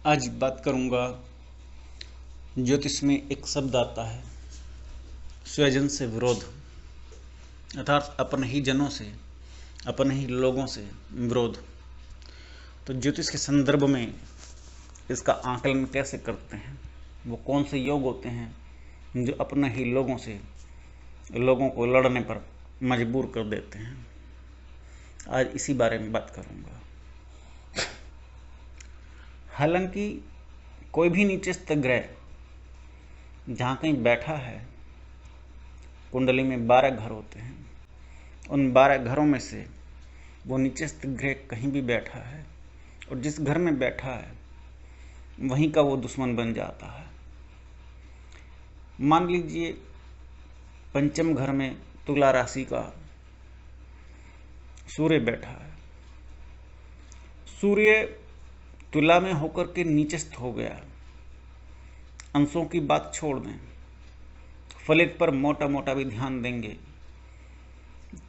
आज बात करूंगा। ज्योतिष में एक शब्द आता है, स्वजन से विरोध, अर्थात अपने ही जनों से, अपने ही लोगों से विरोध। तो ज्योतिष के संदर्भ में इसका आकलन कैसे करते हैं, वो कौन से योग होते हैं जो अपने ही लोगों से लोगों को लड़ने पर मजबूर कर देते हैं। आज इसी बारे में बात करूंगा। हालांकि कोई भी नीचस्थ ग्रह जहाँ कहीं बैठा है, कुंडली में 12 घर होते हैं, उन 12 घरों में से वो नीचस्थ ग्रह कहीं भी बैठा है और जिस घर में बैठा है वहीं का वो दुश्मन बन जाता है। मान लीजिए पंचम घर में तुला राशि का सूर्य बैठा है। सूर्य तुला में होकर के नीचस्थ हो गया। अंशों की बात छोड़ दें, फलित पर मोटा मोटा भी ध्यान देंगे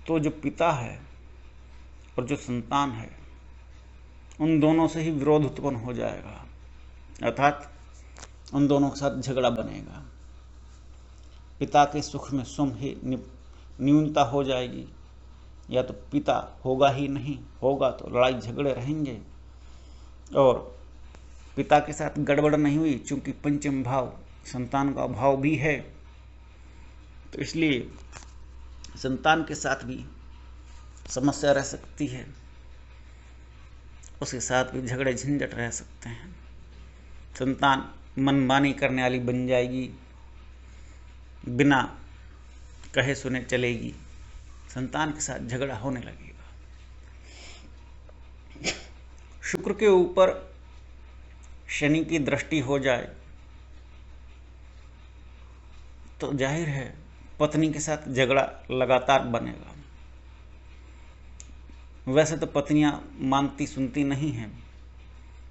तो जो पिता है और जो संतान है, उन दोनों से ही विरोध उत्पन्न हो जाएगा, अर्थात उन दोनों के साथ झगड़ा बनेगा। पिता के सुख में स्वयं ही न्यूनता हो जाएगी, या तो पिता होगा ही नहीं, होगा तो लड़ाई झगड़े रहेंगे। और पिता के साथ गड़बड़ नहीं हुई, चूंकि पंचम भाव संतान का भाव भी है, तो इसलिए संतान के साथ भी समस्या रह सकती है, उसके साथ भी झगड़े झंझट रह सकते हैं। संतान मनमानी करने वाली बन जाएगी, बिना कहे सुने चलेगी, संतान के साथ झगड़ा होने लगेगा। शुक्र के ऊपर शनि की दृष्टि हो जाए तो जाहिर है पत्नी के साथ झगड़ा लगातार बनेगा। वैसे तो पत्नियां मानती सुनती नहीं हैं,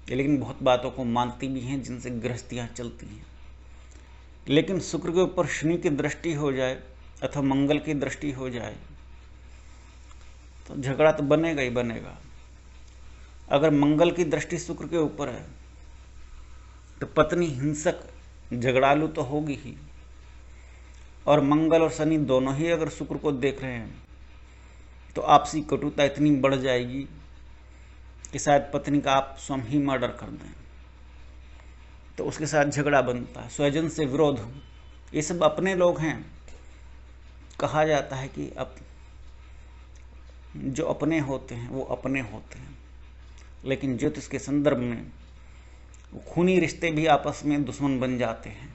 लेकिन बहुत बातों को मानती भी हैं जिनसे गृहस्थियां चलती हैं। लेकिन शुक्र के ऊपर शनि की दृष्टि हो जाए अथवा मंगल की दृष्टि हो जाए तो झगड़ा तो बनेगा ही बनेगा। अगर मंगल की दृष्टि शुक्र के ऊपर है तो पत्नी हिंसक झगड़ालू तो होगी ही, और मंगल और शनि दोनों ही अगर शुक्र को देख रहे हैं तो आपसी कटुता इतनी बढ़ जाएगी कि शायद पत्नी का आप स्वयं ही मर्डर कर दें, तो उसके साथ झगड़ा बनता है। स्वजन से विरोध, ये सब अपने लोग हैं। कहा जाता है कि अब जो अपने होते हैं वो अपने होते हैं, लेकिन ज्योतिष के संदर्भ में खूनी रिश्ते भी आपस में दुश्मन बन जाते हैं।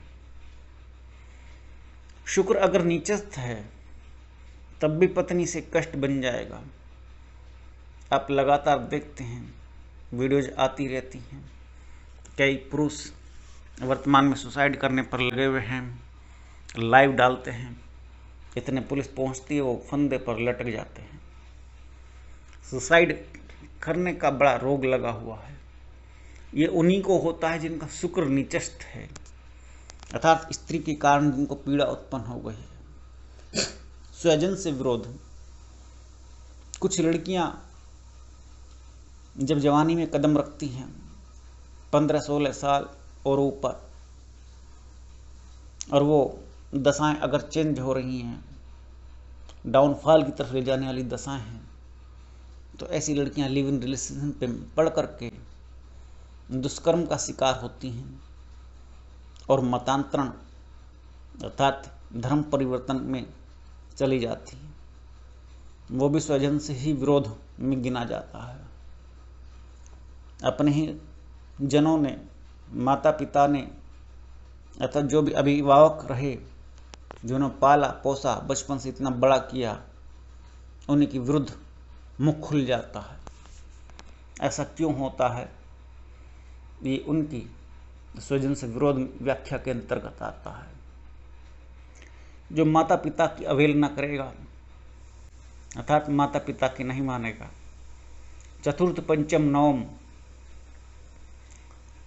शुक्र अगर नीचस्थ है तब भी पत्नी से कष्ट बन जाएगा। आप लगातार देखते हैं, वीडियोज आती रहती हैं, कई पुरुष वर्तमान में सुसाइड करने पर लगे हुए हैं, लाइव डालते हैं, इतने पुलिस पहुंचती है वो फंदे पर लटक जाते हैं। सुसाइड करने का बड़ा रोग लगा हुआ है। ये उन्हीं को होता है जिनका शुक्र नीचस्थ है, अर्थात स्त्री के कारण जिनको पीड़ा उत्पन्न हो गई है। स्वजन से विरोध, कुछ लड़कियां जब जवानी में कदम रखती हैं 15-16 साल और ऊपर, और वो दशाएं अगर चेंज हो रही हैं, डाउनफॉल की तरफ ले जाने वाली दशाएं हैं, तो ऐसी लड़कियां लिव इन रिलेशन पे पढ़ करके दुष्कर्म का शिकार होती हैं और मतांतरण अर्थात धर्म परिवर्तन में चली जाती हैं। वो भी स्वजन से ही विरोध में गिना जाता है। अपने ही जनों ने, माता पिता ने, अर्थात जो भी अभिभावक रहे, जिन्होंने पाला पोसा, बचपन से इतना बड़ा किया, उन्हीं के विरुद्ध मुख खुल जाता है। ऐसा क्यों होता है? ये उनकी स्वजन से विरोध व्याख्या के अंतर्गत आता है। जो माता पिता की अवहेलना करेगा, अर्थात माता पिता की नहीं मानेगा, चतुर्थ पंचम नवम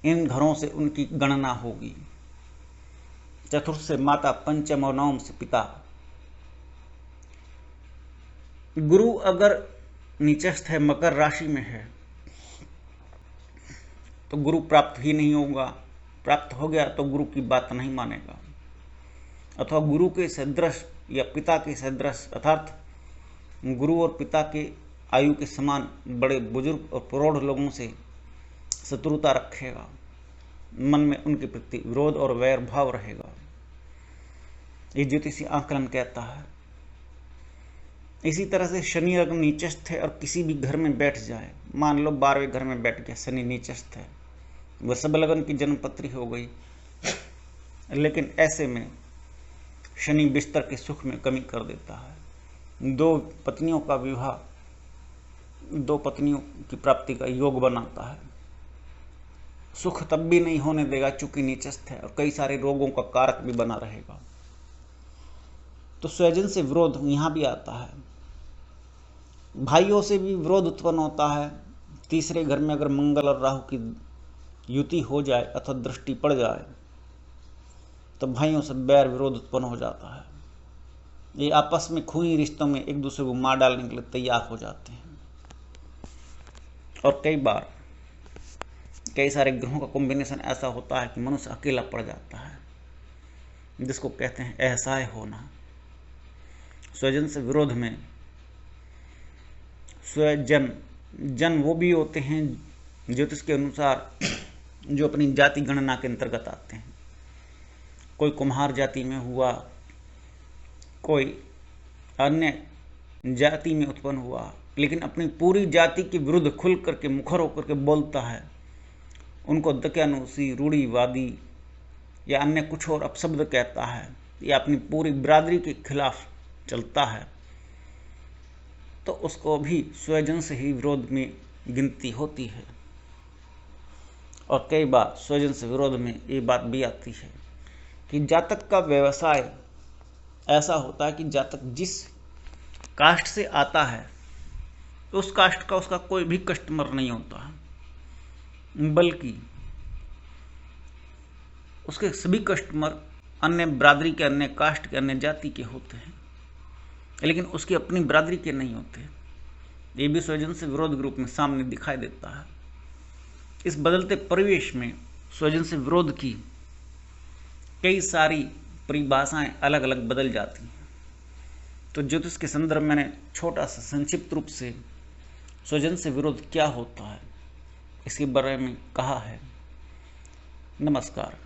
इन घरों से उनकी गणना होगी। चतुर्थ से माता, पंचम और नवम से पिता। गुरु अगर नीचस्थ है, मकर राशि में है, तो गुरु प्राप्त ही नहीं होगा, प्राप्त हो गया तो गुरु की बात नहीं मानेगा, अथवा गुरु के सदृश या पिता के सदृश अर्थात गुरु और पिता के आयु के समान बड़े बुजुर्ग और प्रौढ़ लोगों से शत्रुता रखेगा, मन में उनके प्रति विरोध और वैर भाव रहेगा। ये ज्योतिषी आकलन कहता है। इसी तरह से शनि अगर नीचस्थ है और किसी भी घर में बैठ जाए, मान लो 12वें घर में बैठ गया, शनि नीचस्थ है, वृषभ लगन की जन्मपत्री हो गई, लेकिन ऐसे में शनि बिस्तर के सुख में कमी कर देता है। 2 पत्नियों का विवाह, 2 पत्नियों की प्राप्ति का योग बनाता है। सुख तब भी नहीं होने देगा चूंकि नीचस्थ है, और कई सारे रोगों का कारक भी बना रहेगा। तो स्वजन से विरोध यहाँ भी आता है। भाइयों से भी विरोध उत्पन्न होता है। तीसरे घर में अगर मंगल और राहु की युति हो जाए अथवा दृष्टि पड़ जाए तो भाइयों से बैर विरोध उत्पन्न हो जाता है। ये आपस में खूनी रिश्तों में एक दूसरे को मार डालने के लिए तैयार हो जाते हैं। और कई बार कई सारे ग्रहों का कॉम्बिनेशन ऐसा होता है कि मनुष्य अकेला पड़ जाता है, जिसको कहते हैं असहाय होना। स्वजन से विरोध में स्वजन वो भी होते हैं ज्योतिष के अनुसार जो अपनी जाति गणना के अंतर्गत आते हैं। कोई कुम्हार जाति में हुआ, कोई अन्य जाति में उत्पन्न हुआ, लेकिन अपनी पूरी जाति के विरुद्ध खुल करके मुखर होकर के बोलता है, उनको दक्यानुसी, रूढ़िवादी या अन्य कुछ और अपशब्द कहता है, या अपनी पूरी बिरादरी के खिलाफ चलता है, तो उसको भी स्वजन से ही विरोध में गिनती होती है। और कई बार स्वजन से विरोध में ये बात भी आती है कि जातक का व्यवसाय ऐसा होता है कि जातक जिस कास्ट से आता है उस कास्ट का उसका कोई भी कस्टमर नहीं होता, बल्कि उसके सभी कस्टमर अन्य बिरादरी के, अन्य कास्ट के, अन्य जाति के होते हैं, लेकिन उसकी अपनी बिरादरी के नहीं होते। ये भी स्वजन से विरोध के रूप में सामने दिखाई देता है। इस बदलते परिवेश में स्वजन से विरोध की कई सारी परिभाषाएं अलग अलग बदल जाती हैं। तो ज्योतिष के संदर्भ में मैंने छोटा सा संक्षिप्त रूप से स्वजन से विरोध क्या होता है इसके बारे में कहा है। नमस्कार।